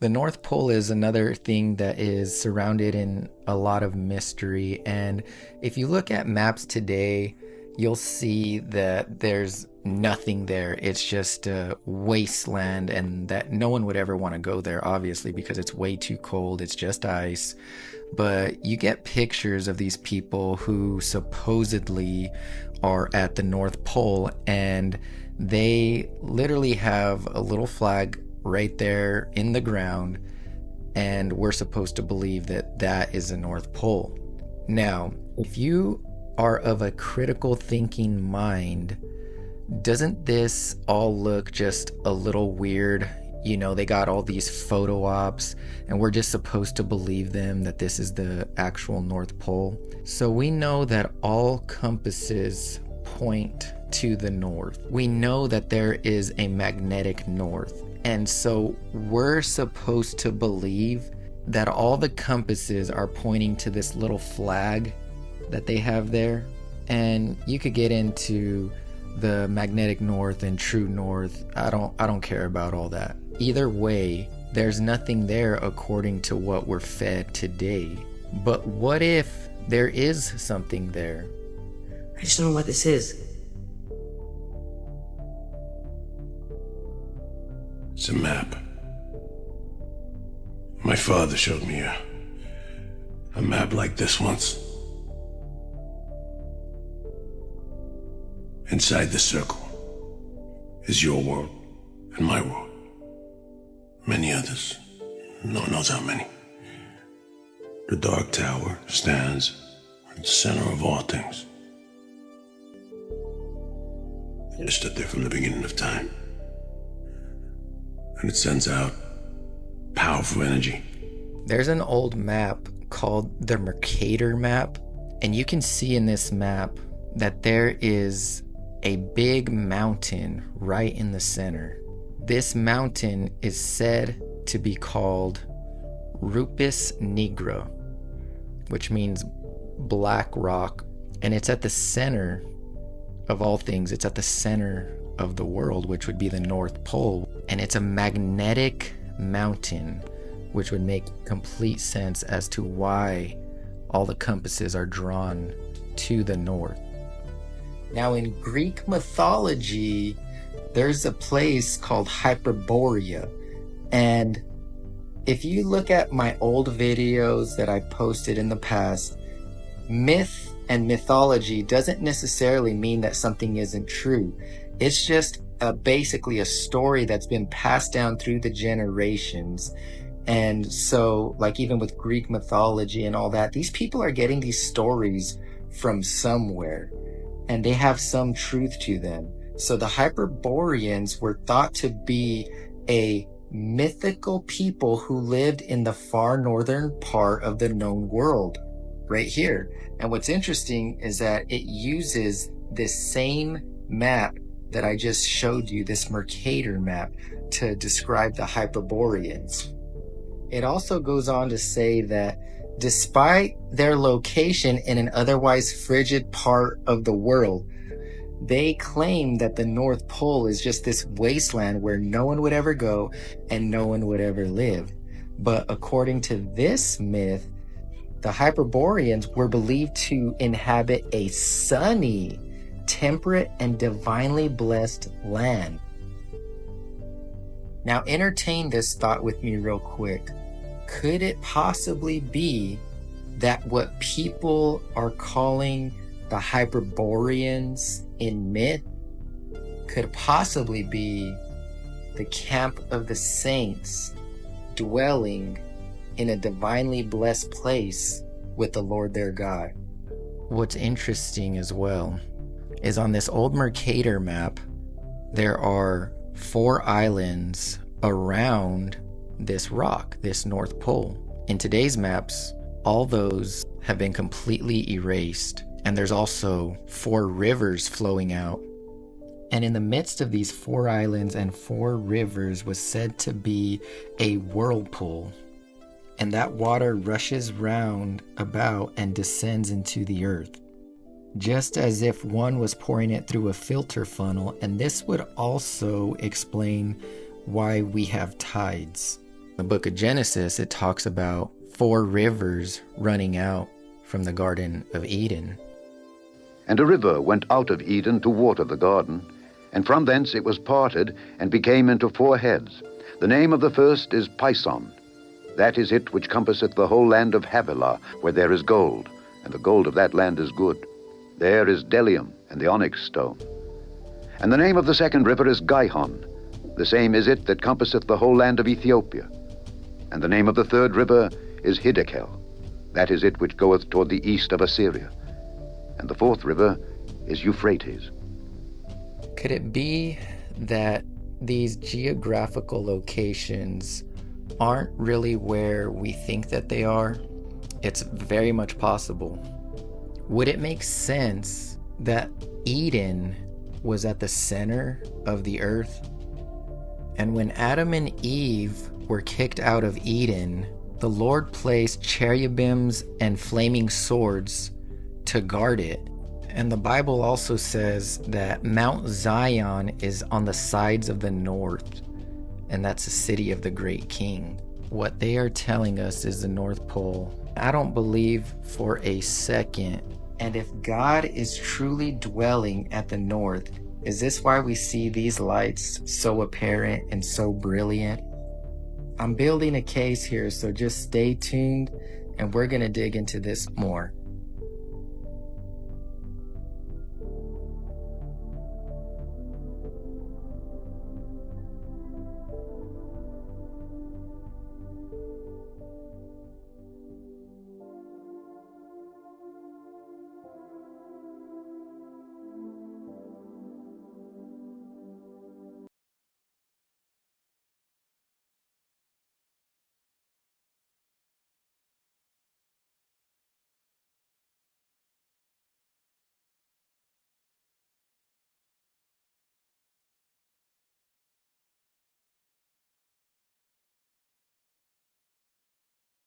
The North Pole is another thing that is surrounded in a lot of mystery. And if you look at maps today, you'll see that there's nothing there. It's just a wasteland, and that no one would ever want to go there, obviously, because it's way too cold. It's just ice. But you get pictures of these people who supposedly are at the North Pole, and they literally have a little flag right there in the ground, and we're supposed to believe that that is the North Pole. Now, if you are of a critical thinking mind, doesn't this all look just a little weird? You know, they got all these photo ops, and we're just supposed to believe them that this is the actual North Pole. So we know that all compasses point to the north. We know that there is a magnetic north. And so we're supposed to believe that all the compasses are pointing to this little flag that they have there. And you could get into the magnetic north and true north. I don't care about all that. Either way, there's nothing there according to what we're fed today. But what if there is something there? I just don't know what this is. It's a map. My father showed me a map like this once. Inside the circle is your world and my world. Many others. No one knows how many. The Dark Tower stands at the center of all things. It stood there from the beginning of time. And it sends out powerful energy. There's an old map called the Mercator map, and you can see in this map that there is a big mountain right in the center. This mountain is said to be called Rupus Nigra, which means black rock, and it's at the center of all things. It's at the center of the world, which would be the North Pole, and it's a magnetic mountain, which would make complete sense as to why all the compasses are drawn to the north. Now, in Greek mythology, there's a place called Hyperborea, and if you look at my old videos that I posted in the past, myth and mythology doesn't necessarily mean that something isn't true. It's just basically a story that's been passed down through the generations. And so, like, even with Greek mythology and all that, these people are getting these stories from somewhere, and they have some truth to them. So the Hyperboreans were thought to be a mythical people who lived in the far northern part of the known world, right here. And what's interesting is that it uses this same map that I just showed you, this Mercator map, to describe the Hyperboreans. It also goes on to say that despite their location in an otherwise frigid part of the world, they claim that the North Pole is just this wasteland where no one would ever go and no one would ever live. But according to this myth, the Hyperboreans were believed to inhabit a sunny, temperate, and divinely blessed land. Now entertain this thought with me real quick. Could it possibly be that what people are calling the Hyperboreans in myth could possibly be the camp of the saints dwelling in a divinely blessed place with the Lord their God? What's interesting as well is on this old Mercator map, there are 4 islands around this rock, this North Pole. In today's maps, all those have been completely erased, and there's also 4 rivers flowing out. And in the midst of these 4 islands and 4 rivers was said to be a whirlpool, and that water rushes round about and descends into the earth, just as if one was pouring it through a filter funnel. And this would also explain why we have tides. The book of Genesis, it talks about 4 rivers running out from the Garden of Eden. And a river went out of Eden to water the garden, and from thence it was parted, and became into 4 heads. The name of the first is Pison. That is it which compasseth the whole land of Havilah, where there is gold, and the gold of that land is good. There is bdellium, and the onyx stone. And the name of the second river is Gihon. The same is it that compasseth the whole land of Ethiopia. And the name of the third river is Hiddekel. That is it which goeth toward the east of Assyria. And the fourth river is Euphrates. Could it be that these geographical locations aren't really where we think that they are? It's very much possible. Would it make sense that Eden was at the center of the earth? And when Adam and Eve were kicked out of Eden, the Lord placed cherubims and flaming swords to guard it. And the Bible also says that Mount Zion is on the sides of the north, and that's the city of the great king. What they are telling us is the North Pole. I don't believe for a second. And if God is truly dwelling at the north, is this why we see these lights so apparent and so brilliant? I'm building a case here, so just stay tuned and we're going to dig into this more.